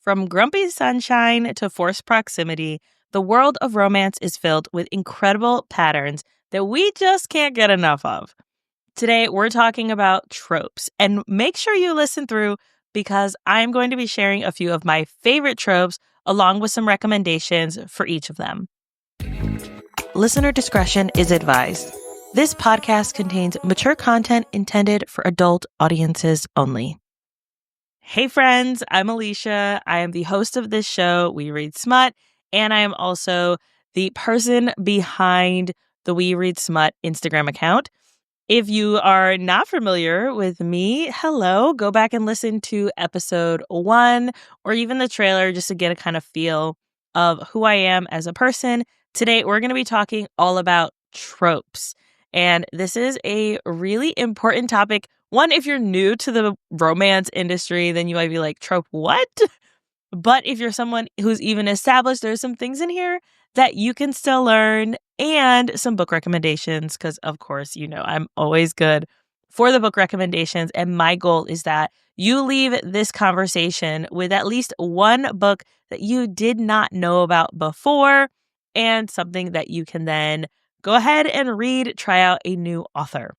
From grumpy sunshine to forced proximity, the world of romance is filled with incredible patterns that we just can't get enough of. Today, we're talking about tropes, and make sure you listen through because I'm going to be sharing a few of my favorite tropes along with some recommendations for each of them. Listener discretion is advised. This podcast contains mature content intended for adult audiences only. Hey friends, I'm Alesia. I am the host of this show, We Read Smut, and I am also the person behind the We Read Smut Instagram account. If you are not familiar with me, hello, go back and listen to episode 1 or even the trailer just to get a kind of feel of who I am as a person. Today, we're going to be talking all about tropes. And this is a really important topic. One, if you're new to the romance industry, then you might be like, trope what? But if you're someone who's even established, there's some things in here that you can still learn and some book recommendations because, of course, you know, I'm always good for the book recommendations. And my goal is that you leave this conversation with at least one book that you did not know about before and something that you can then go ahead and read, try out a new author.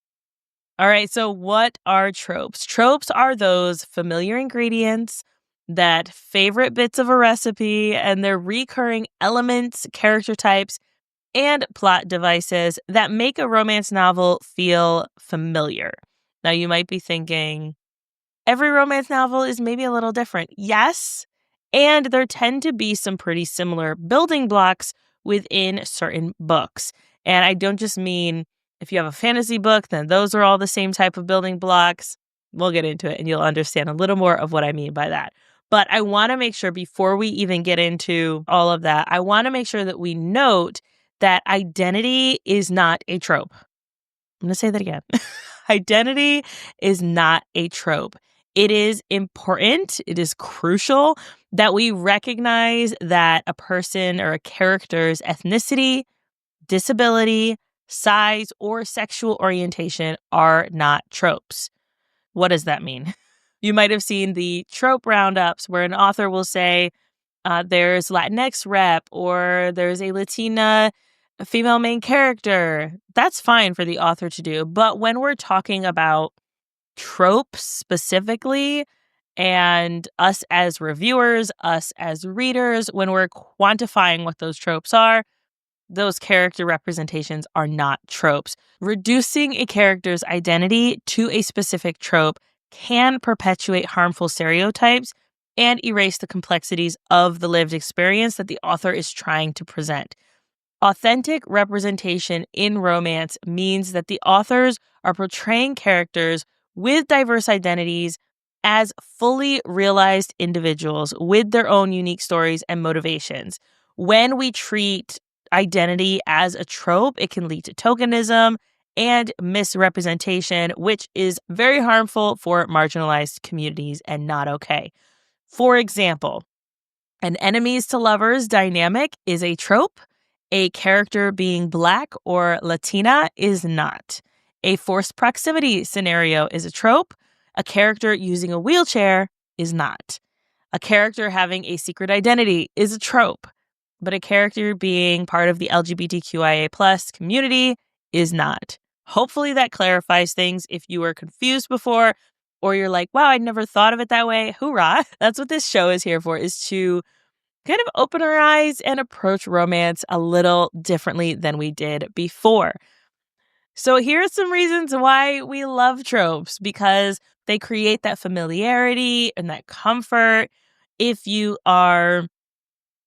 All right, so what are tropes? Tropes are those familiar ingredients, that favorite bits of a recipe, and their recurring elements, character types, and plot devices that make a romance novel feel familiar. Now, you might be thinking, every romance novel is maybe a little different. Yes, and there tend to be some pretty similar building blocks within certain books. And I don't just mean if you have a fantasy book, then those are all the same type of building blocks. We'll get into it and you'll understand a little more of what I mean by that. But I want to make sure before we even get into all of that, I want to make sure that we note that identity is not a trope. I'm going to say that again. Identity is not a trope. It is important, it is crucial that we recognize that a person or a character's ethnicity, disability, size, or sexual orientation are not tropes. What does that mean? You might have seen the trope roundups where an author will say there's Latinx rep or there's a Latina female main character. That's fine for the author to do. But when we're talking about tropes specifically, and us as reviewers, us as readers, when we're quantifying what those tropes are, those character representations are not tropes. Reducing a character's identity to a specific trope can perpetuate harmful stereotypes and erase the complexities of the lived experience that the author is trying to present. Authentic representation in romance means that the authors are portraying characters with diverse identities as fully realized individuals with their own unique stories and motivations. When we treat identity as a trope, it can lead to tokenism and misrepresentation, which is very harmful for marginalized communities and not okay. For example, an enemies to lovers dynamic is a trope. A character being Black or Latina is not. A forced proximity scenario is a trope. A character using a wheelchair is not. A character having a secret identity is a trope. But a character being part of the LGBTQIA+ community is not. Hopefully that clarifies things if you were confused before or you're like, wow, I never thought of it that way. Hoorah. That's what this show is here for, is to kind of open our eyes and approach romance a little differently than we did before. So here are some reasons why we love tropes, because they create that familiarity and that comfort. If you are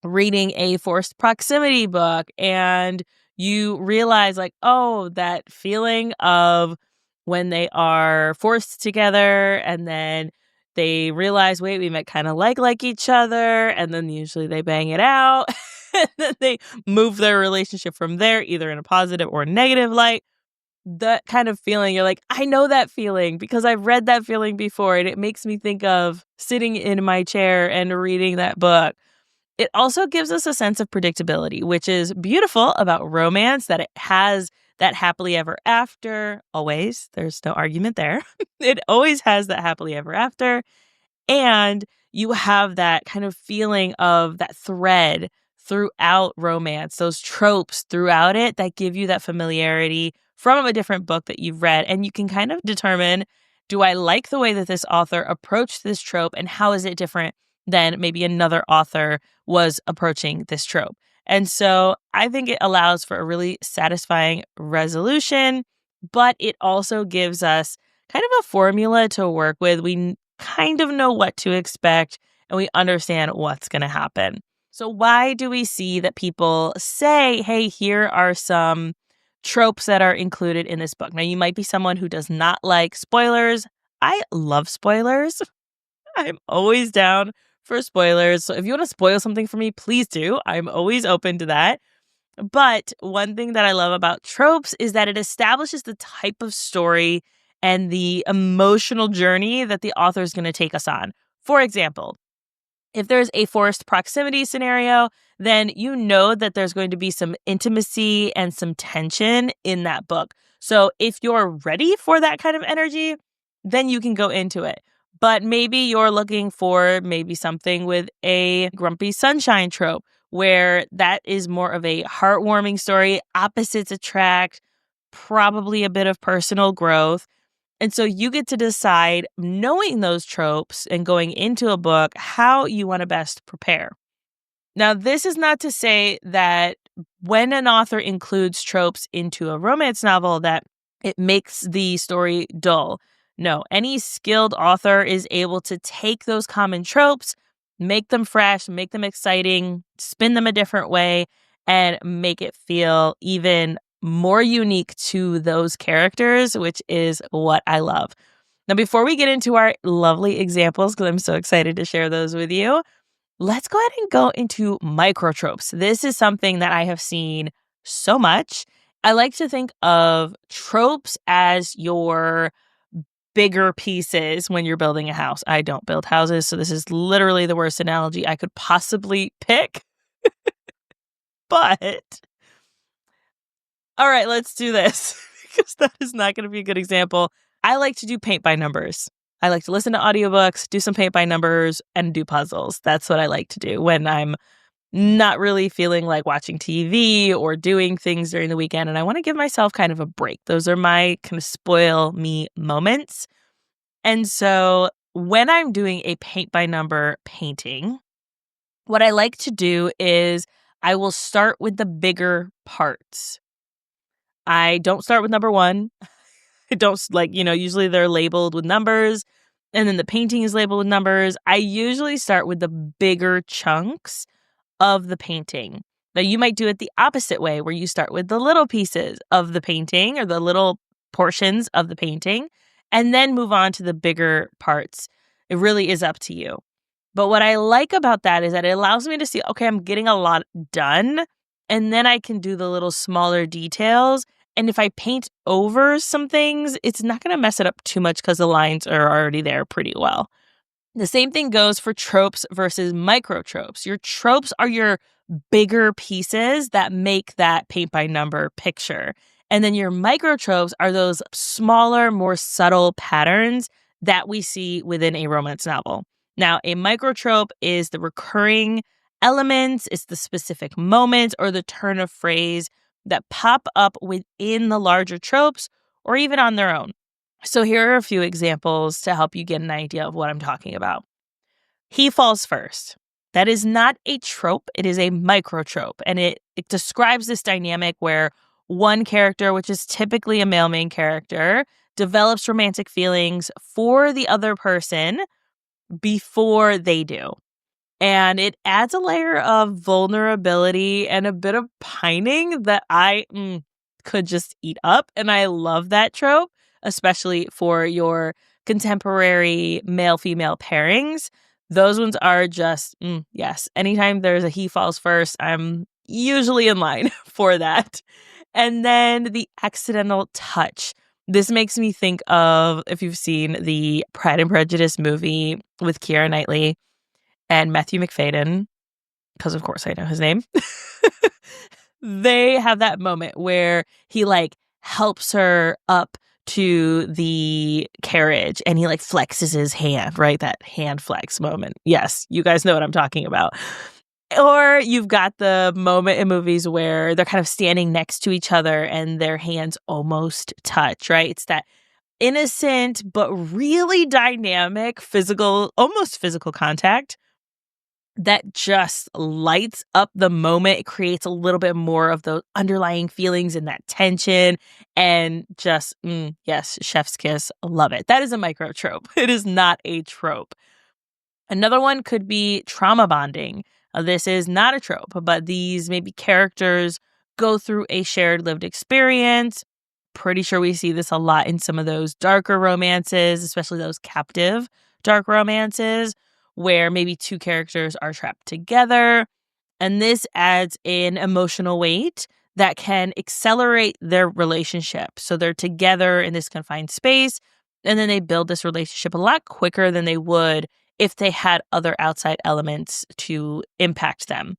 reading a forced proximity book and you realize like, oh, that feeling of when they are forced together and then they realize, wait, we might kind of like each other, and then usually they bang it out and then they move their relationship from there, either in a positive or negative light. That kind of feeling, you're like, I know that feeling because I've read that feeling before, and it makes me think of sitting in my chair and reading that book. It also gives us a sense of predictability, which is beautiful about romance, that it has that happily ever after. Always. There's no argument there. It always has that happily ever after. And you have that kind of feeling of that thread throughout romance, those tropes throughout it that give you that familiarity from a different book that you've read. And you can kind of determine, do I like the way that this author approached this trope, and how is it different than maybe another author was approaching this trope? And so I think it allows for a really satisfying resolution, but it also gives us kind of a formula to work with. We kind of know what to expect, and we understand what's going to happen. So why do we see that people say, hey, here are some tropes that are included in this book? Now, you might be someone who does not like spoilers. I love spoilers. I'm always down for spoilers. So if you want to spoil something for me, please do. I'm always open to that. But one thing that I love about tropes is that it establishes the type of story and the emotional journey that the author is going to take us on. For example, if there's a forced proximity scenario, then you know that there's going to be some intimacy and some tension in that book. So if you're ready for that kind of energy, then you can go into it. But maybe you're looking for maybe something with a grumpy sunshine trope, where that is more of a heartwarming story, opposites attract, probably a bit of personal growth. And so you get to decide, knowing those tropes and going into a book, how you want to best prepare. Now, this is not to say that when an author includes tropes into a romance novel that it makes the story dull. No, any skilled author is able to take those common tropes, make them fresh, make them exciting, spin them a different way, and make it feel even more unique to those characters, which is what I love. Now, before we get into our lovely examples, because I'm so excited to share those with you, let's go ahead and go into microtropes. This is something that I have seen so much. I like to think of tropes as your bigger pieces when you're building a house. I don't build houses, so this is literally the worst analogy I could possibly pick. But all right, let's do this because that is not going to be a good example. I like to do paint by numbers. I like to listen to audiobooks, do some paint by numbers, and do puzzles. That's what I like to do when I'm not really feeling like watching TV or doing things during the weekend, and I want to give myself kind of a break. Those are my kind of spoil me moments. And so when I'm doing a paint by number painting, what I like to do is I will start with the bigger parts. I don't start with number one. I don't usually they're labeled with numbers, and then the painting is labeled with numbers. I usually start with the bigger chunks of the painting. Now, you might do it the opposite way, where you start with the little pieces of the painting or the little portions of the painting, and then move on to the bigger parts. It really is up to you. But what I like about that is that it allows me to see, okay, I'm getting a lot done, and then I can do the little smaller details. And if I paint over some things, it's not going to mess it up too much because the lines are already there pretty well. The same thing goes for tropes versus microtropes. Your tropes are your bigger pieces that make that paint by number picture. And then your microtropes are those smaller, more subtle patterns that we see within a romance novel. Now, a microtrope is the recurring elements, it's the specific moments or the turn of phrase that pop up within the larger tropes or even on their own. So here are a few examples to help you get an idea of what I'm talking about. He falls first. That is not a trope. It is a microtrope. And it describes this dynamic where one character, which is typically a male main character, develops romantic feelings for the other person before they do. And it adds a layer of vulnerability and a bit of pining that I could just eat up. And I love that trope, especially for your contemporary male-female pairings. Those ones are just, yes. Anytime there's a he falls first, I'm usually in line for that. And then the accidental touch. This makes me think of, if you've seen the Pride and Prejudice movie with Keira Knightley and Matthew McFadden, because of course I know his name, they have that moment where he helps her up to the carriage and he like flexes his hand, right? That hand flex moment. Yes, you guys know what I'm talking about. Or you've got the moment in movies where they're kind of standing next to each other and their hands almost touch, right? It's that innocent but really dynamic almost physical contact that just lights up the moment. It creates a little bit more of those underlying feelings and that tension and just, yes, chef's kiss. Love it. That is a micro trope. It is not a trope. Another one could be trauma bonding. This is not a trope, but these maybe characters go through a shared lived experience. Pretty sure we see this a lot in some of those darker romances, especially those captive dark romances, where maybe two characters are trapped together. And this adds an emotional weight that can accelerate their relationship. So they're together in this confined space, and then they build this relationship a lot quicker than they would if they had other outside elements to impact them.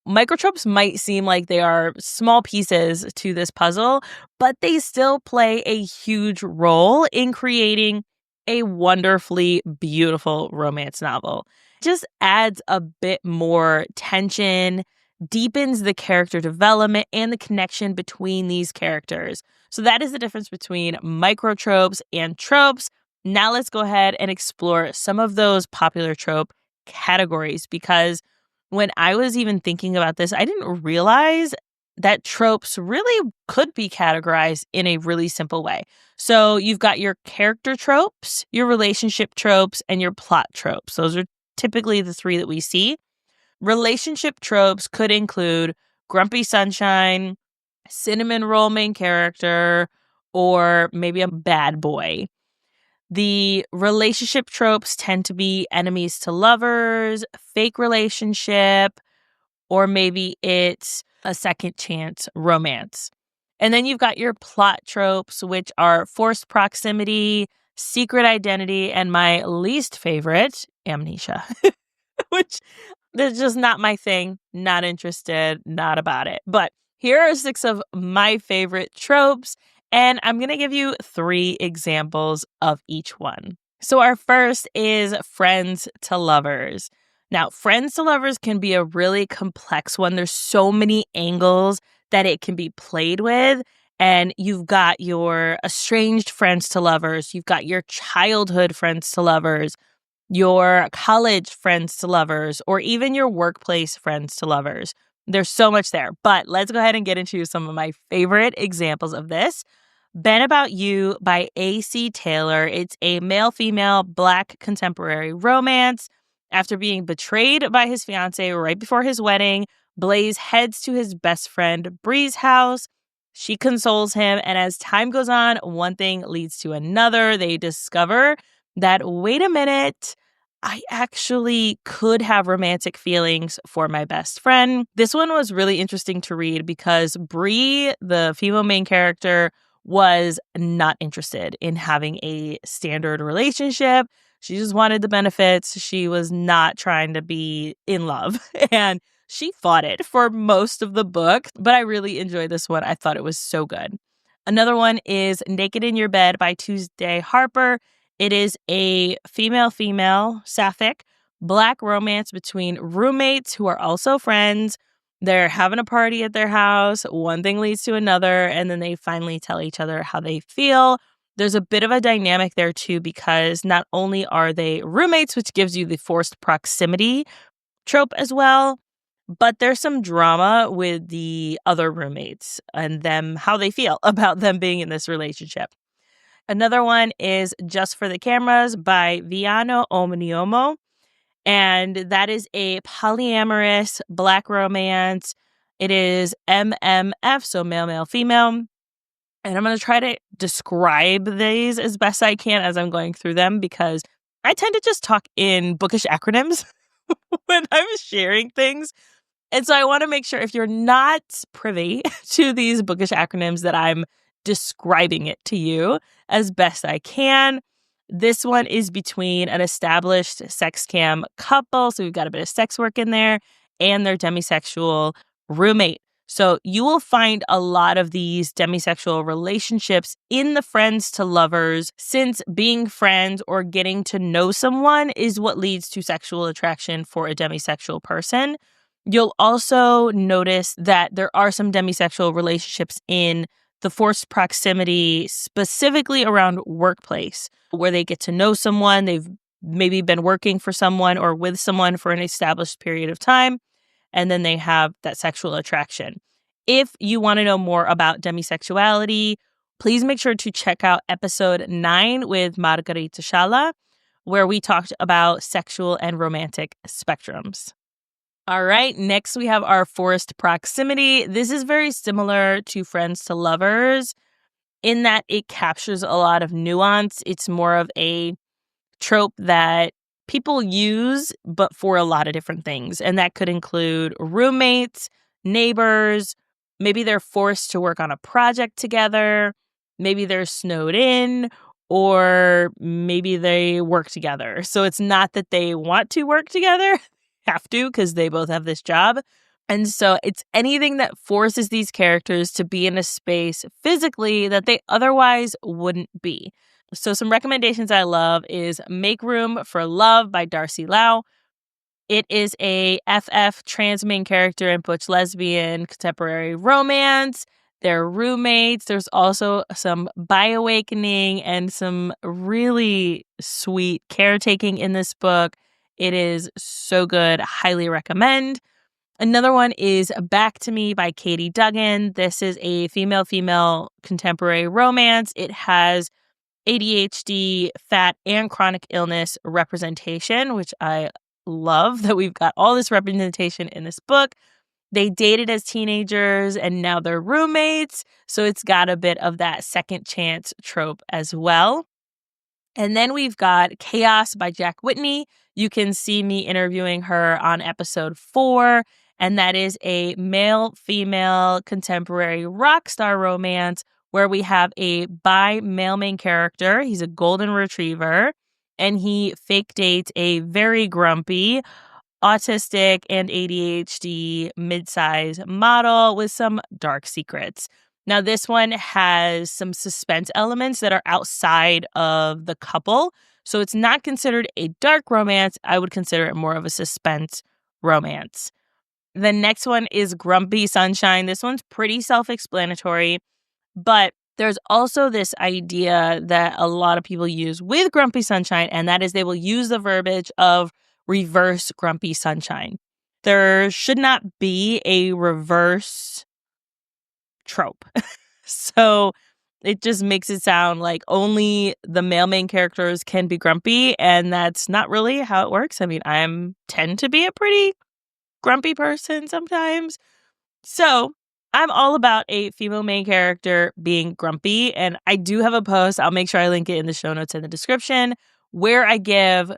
Microtropes might seem like they are small pieces to this puzzle, but they still play a huge role in creating a wonderfully beautiful romance novel. Just adds a bit more tension, deepens the character development and the connection between these characters. So that is the difference between microtropes and tropes. Now let's go ahead and explore some of those popular trope categories, because when I was even thinking about this, I didn't realize that tropes really could be categorized in a really simple way. So you've got your character tropes, your relationship tropes, and your plot tropes. Those are typically the three that we see. Relationship tropes could include grumpy sunshine, cinnamon roll main character, or maybe a bad boy. The relationship tropes tend to be enemies to lovers, fake relationship, or maybe it's a second chance romance. And then you've got your plot tropes, which are forced proximity, secret identity, and my least favorite, amnesia, which is just not my thing. Not interested, not about it. But here are 6 of my favorite tropes, and I'm going to give you 3 examples of each one. So our first is friends to lovers. Now, friends to lovers can be a really complex one. There's so many angles that it can be played with. And you've got your estranged friends to lovers. You've got your childhood friends to lovers, your college friends to lovers, or even your workplace friends to lovers. There's so much there. But let's go ahead and get into some of my favorite examples of this. Been About You by A.C. Taylor. It's a male-female Black contemporary romance. After being betrayed by his fiancée right before his wedding, Blaze heads to his best friend Bree's house. She consoles him, and as time goes on, one thing leads to another. They discover that, wait a minute, I actually could have romantic feelings for my best friend. This one was really interesting to read because Bree, the female main character, was not interested in having a standard relationship. She just wanted the benefits. She was not trying to be in love. And she fought it for most of the book, but I really enjoyed this one. I thought it was so good. Another one is Naked in Your Bed by Tuesday Harper. It is a female-female sapphic Black romance between roommates who are also friends. They're having a party at their house. One thing leads to another, and then they finally tell each other how they feel. There's a bit of a dynamic there, too, because not only are they roommates, which gives you the forced proximity trope as well, but there's some drama with the other roommates and them, how they feel about them being in this relationship. Another one is Just for the Cameras by Viano Omoniomo. And that is a polyamorous Black romance. It is MMF, so male, male, female. And I'm going to try to describe these as best I can as I'm going through them, because I tend to just talk in bookish acronyms when I'm sharing things. And so I want to make sure, if you're not privy to these bookish acronyms, that I'm describing it to you as best I can. This one is between an established sex cam couple, so we've got a bit of sex work in there, and their demisexual roommate. So you will find a lot of these demisexual relationships in the friends to lovers, since being friends or getting to know someone is what leads to sexual attraction for a demisexual person. You'll also notice that there are some demisexual relationships in the forced proximity, specifically around workplace, where they get to know someone, they've maybe been working for someone or with someone for an established period of time, and then they have that sexual attraction. If you want to know more about demisexuality, please make sure to check out episode 9 with Margarita Shala, where we talked about sexual and romantic spectrums. All right, next we have our forced proximity. This is very similar to friends to lovers in that it captures a lot of nuance. It's more of a trope that people use, but for a lot of different things. And that could include roommates, neighbors, maybe they're forced to work on a project together, maybe they're snowed in, or maybe they work together. So it's not that they want to work together, have to, because they both have this job. And so it's anything that forces these characters to be in a space physically that they otherwise wouldn't be. So some recommendations I love is Make Room for Love by Darcy Lau. It is a FF trans main character in butch lesbian contemporary romance. They're roommates. There's also some bi-awakening and some really sweet caretaking in this book. It is so good. Highly recommend. Another one is Back to Me by Katie Duggan. This is a female-female contemporary romance. It has ADHD, fat, and chronic illness representation, which I love that we've got all this representation in this book. They dated as teenagers and now they're roommates. So it's got a bit of that second chance trope as well. And then we've got Chaos by Jack Whitney. You can see me interviewing her on episode 4. And that is a male-female contemporary rock star romance where we have a bi-male main character. He's a golden retriever. And he fake dates a very grumpy, autistic, and ADHD mid-size model with some dark secrets. Now, this one has some suspense elements that are outside of the couple. So it's not considered a dark romance. I would consider it more of a suspense romance. The next one is Grumpy Sunshine. This one's pretty self-explanatory, but there's also this idea that a lot of people use with Grumpy Sunshine, and that is they will use the verbiage of reverse Grumpy Sunshine. There should not be a reverse trope. So it just makes it sound like only the male main characters can be grumpy, and that's not really how it works. I mean, tend to be a pretty grumpy person sometimes. So I'm all about a female main character being grumpy, and I do have a post. I'll make sure I link it in the show notes in the description where I give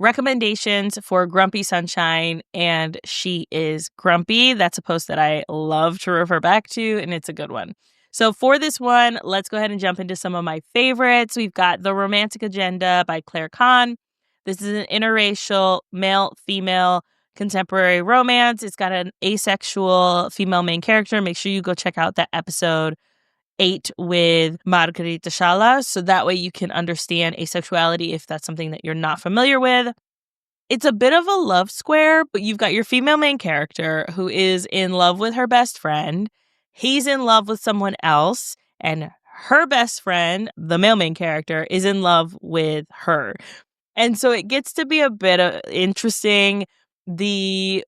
recommendations for Grumpy Sunshine, and she is grumpy. That's a post that I love to refer back to, and it's a good one. So for this one, let's go ahead and jump into some of my favorites. We've got The Romantic Agenda by Claire Kahn. This is an interracial male-female contemporary romance. It's got an asexual female main character. Make sure you go check out that episode 8 with Margarita Shala, so that way you can understand asexuality if that's something that you're not familiar with. It's a bit of a love square, but you've got your female main character who is in love with her best friend. He's in love with someone else, and her best friend, the male main character, is in love with her. And so it gets to be a bit interesting. The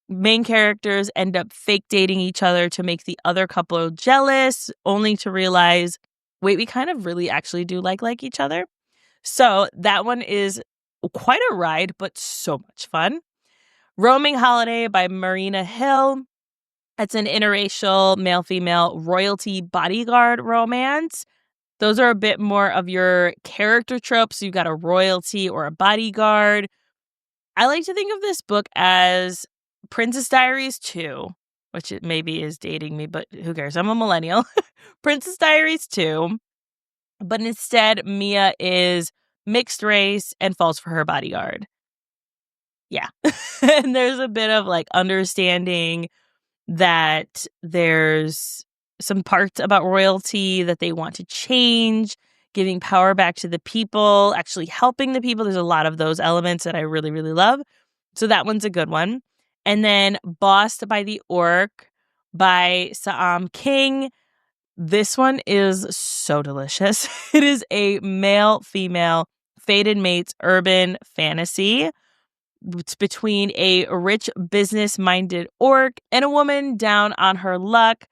main characters end up fake dating each other to make the other couple jealous, only to realize, wait, we kind of really actually do like each other. So that one is quite a ride, but so much fun. Roaming Holiday by Marina Hill. It's an interracial male-female royalty bodyguard romance. Those are a bit more of your character tropes. You've got a royalty or a bodyguard. I like to think of this book as Princess Diaries 2, which it maybe is dating me, but who cares? I'm a millennial. Princess Diaries 2. But instead, Mia is mixed race and falls for her bodyguard. Yeah. And there's a bit of like understanding that there's some parts about royalty that they want to change, giving power back to the people, actually helping the people. There's a lot of those elements that I really, really love. So that one's a good one. And then Bossed by the Orc by Saam King. This one is so delicious. It is a male-female fated mates urban fantasy. It's between a rich business-minded orc and a woman down on her luck.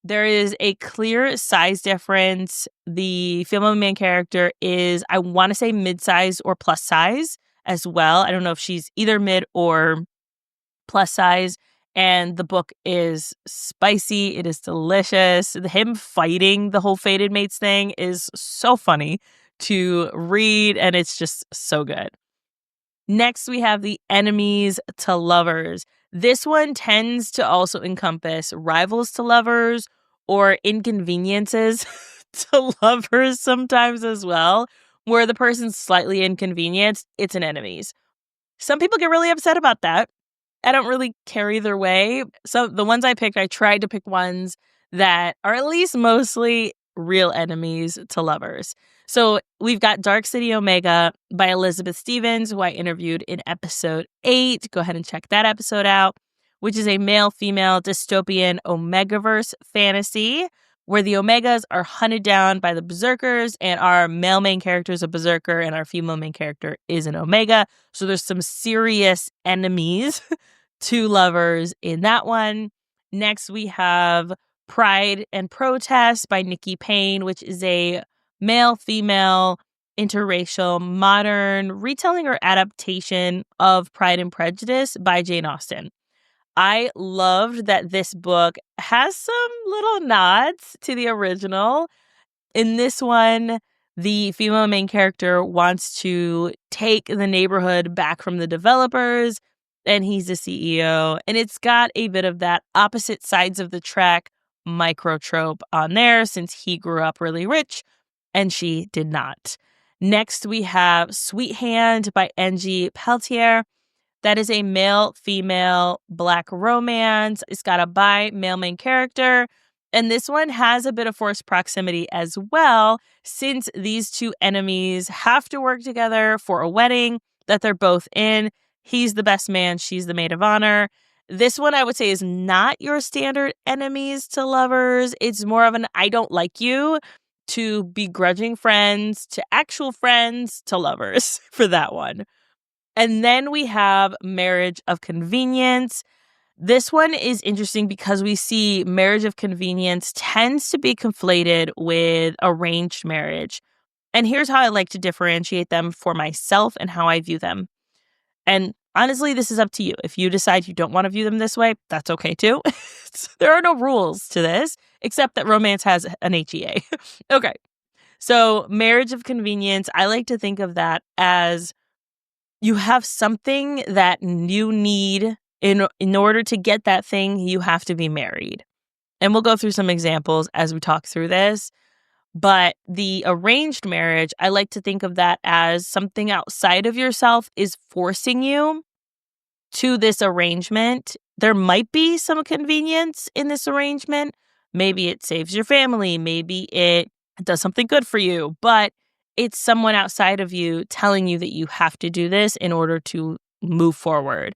There is a clear size difference. The female main character is, I want to say, mid-size or plus size as well. I don't know if she's either mid or plus size. And the book is spicy. It is delicious. Him fighting the whole fated mates thing is so funny to read, and it's just so good. Next, we have the enemies to lovers. This one tends to also encompass rivals to lovers or inconveniences to lovers sometimes as well, where the person's slightly inconvenienced, it's an enemies. Some people get really upset about that. I don't really care either way. So the ones I picked, I tried to pick ones that are at least mostly real enemies to lovers. So we've got Dark City Omega by Elizabeth Stevens, who I interviewed in episode 8. Go ahead and check that episode out, which is a male-female dystopian Omegaverse fantasy where the Omegas are hunted down by the Berserkers, and our male main character is a Berserker, and our female main character is an Omega. So there's some serious enemies to lovers in that one. Next, we have Pride and Protest by Nikki Payne, which is a male-female interracial modern retelling or adaptation of Pride and Prejudice by Jane Austen. I loved that this book has some little nods to the original. In this one, the female main character wants to take the neighborhood back from the developers, and he's the CEO. And it's got a bit of that opposite sides of the track micro trope on there, since he grew up really rich and she did not. Next, we have Sweet Hand by Angie Peltier. That is a male-female Black romance. It's got a bi-male main character. And this one has a bit of forced proximity as well, since these two enemies have to work together for a wedding that they're both in. He's the best man. She's the maid of honor. This one, I would say, is not your standard enemies to lovers. It's more of an I don't like you to begrudging friends to actual friends to lovers for that one. And then we have Marriage of Convenience. This one is interesting because we see marriage of convenience tends to be conflated with arranged marriage. And here's how I like to differentiate them for myself and how I view them. And honestly, this is up to you. If you decide you don't want to view them this way, that's okay too. There are no rules to this, except that romance has an HEA. Okay. So marriage of convenience, I like to think of that as you have something that you need. In order to get that thing, you have to be married. And we'll go through some examples as we talk through this. But the arranged marriage, I like to think of that as something outside of yourself is forcing you to this arrangement. There might be some convenience in this arrangement. Maybe it saves your family. Maybe it does something good for you. But it's someone outside of you telling you that you have to do this in order to move forward.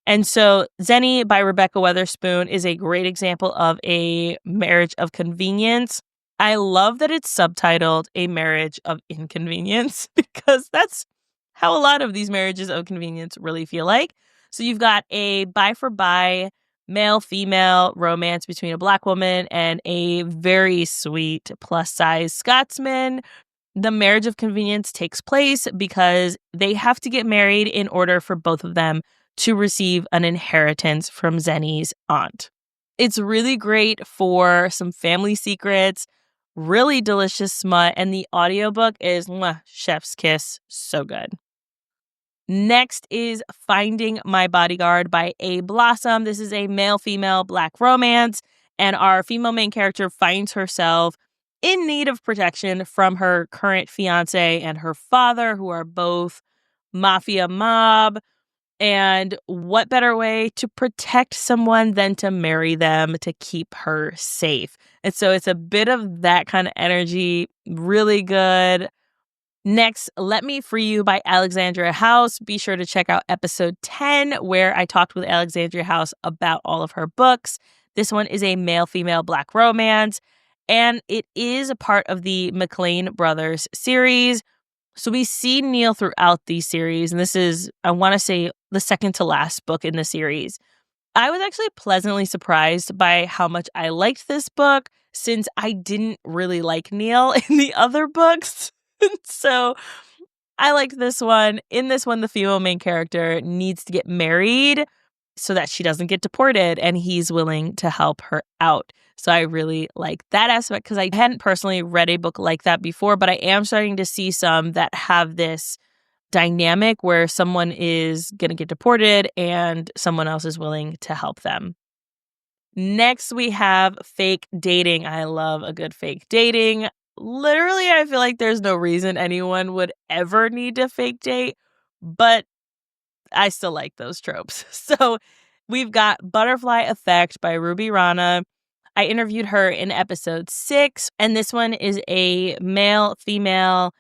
And so Zenny by Rebecca Weatherspoon is a great example of a marriage of convenience. I love that it's subtitled A Marriage of Inconvenience because that's how a lot of these marriages of convenience really feel like. So you've got a bi for bi male-female romance between a Black woman and a very sweet plus-size Scotsman. The marriage of convenience takes place because they have to get married in order for both of them to receive an inheritance from Zenny's aunt. It's really great for some family secrets, really delicious smut, and the audiobook is chef's kiss, so good. Next is Finding My Bodyguard by A. Blossom. This is a male-female Black romance, and our female main character finds herself in need of protection from her current fiance and her father, who are both mafia mob. And what better way to protect someone than to marry them to keep her safe? And so it's a bit of that kind of energy. Really good. Next, Let Me Free You by Alexandria House. Be sure to check out episode 10, where I talked with Alexandria House about all of her books. This one is a male-female Black romance, and it is a part of the McLean Brothers series. So we see Neil throughout these series, and this is, I want to say, the second to last book in the series. I was actually pleasantly surprised by how much I liked this book, since I didn't really like Neil in the other books. So I liked this one. In this one, the female main character needs to get married so that she doesn't get deported, and he's willing to help her out. So I really like that aspect, because I hadn't personally read a book like that before, but I am starting to see some that have this dynamic where someone is going to get deported and someone else is willing to help them. Next, we have fake dating. I love a good fake dating. Literally, I feel like there's no reason anyone would ever need to fake date, but I still like those tropes. So we've got Butterfly Effect by Ruby Rana. I interviewed her in episode 6, and this one is a male-female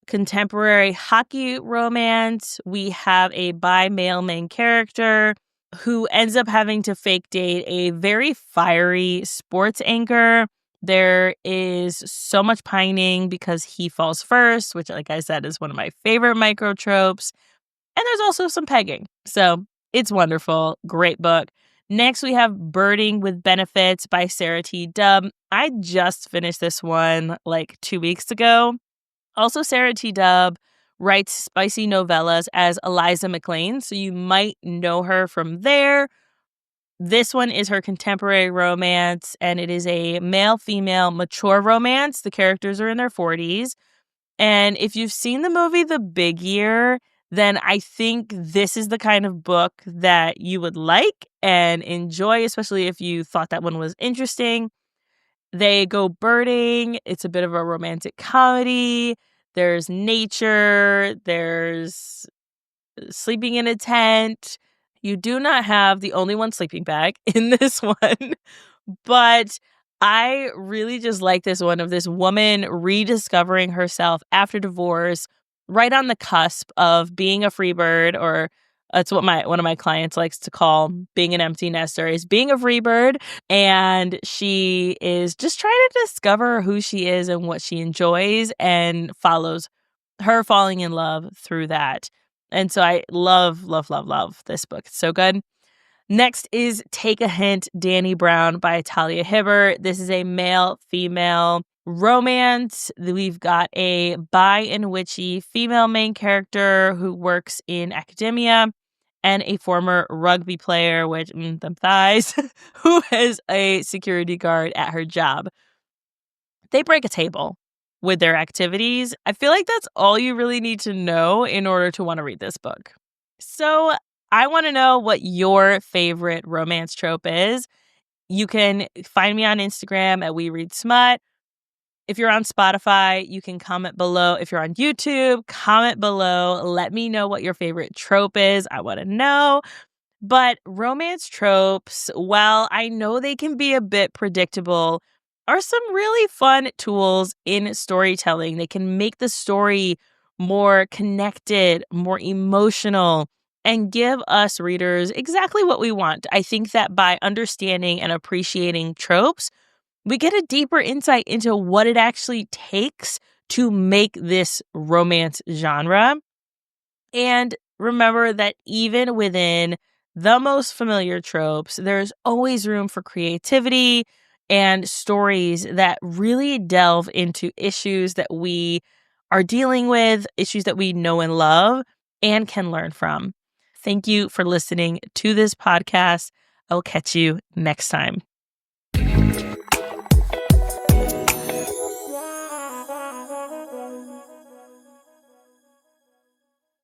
contemporary hockey romance. We have a bi-male main character who ends up having to fake date a very fiery sports anchor. There is so much pining because he falls first, which, like I said, is one of my favorite micro tropes. And there's also some pegging. So it's wonderful. Great book. Next, we have Birding with Benefits by Sarah T. Dubb. I just finished this one like 2 weeks ago. Also, Sarah T. Dubb writes spicy novellas as Eliza McLean, so you might know her from there. This one is her contemporary romance, and it is a male-female mature romance. The characters are in their 40s. And if you've seen the movie The Big Year, then I think this is the kind of book that you would like and enjoy, especially if you thought that one was interesting. They go birding. It's a bit of a romantic comedy. There's nature. There's sleeping in a tent. You do not have the only one sleeping bag in this one. But I really just like this one of this woman rediscovering herself after divorce, right on the cusp of being a free bird, or that's what one of my clients likes to call being an empty nester, is being a free bird. And she is just trying to discover who she is and what she enjoys, and follows her falling in love through that. And so I love, love, love, love this book. It's so good. Next is Take a Hint, Danny Brown by Talia Hibbert. This is a male-female romance. We've got a bi and witchy female main character who works in academia, and a former rugby player, which, them thighs, who is a security guard at her job. They break a table with their activities. I feel like that's all you really need to know in order to want to read this book. So I want to know what your favorite romance trope is. You can find me on Instagram at We Read Smut. If you're on Spotify, you can comment below. If you're on YouTube, comment below. Let me know what your favorite trope is. I want to know. But romance tropes, while I know they can be a bit predictable, are some really fun tools in storytelling. They can make the story more connected, more emotional, and give us readers exactly what we want. I think that by understanding and appreciating tropes, we get a deeper insight into what it actually takes to make this romance genre. And remember that even within the most familiar tropes, there's always room for creativity and stories that really delve into issues that we are dealing with, issues that we know and love and can learn from. Thank you for listening to this podcast. I will catch you next time.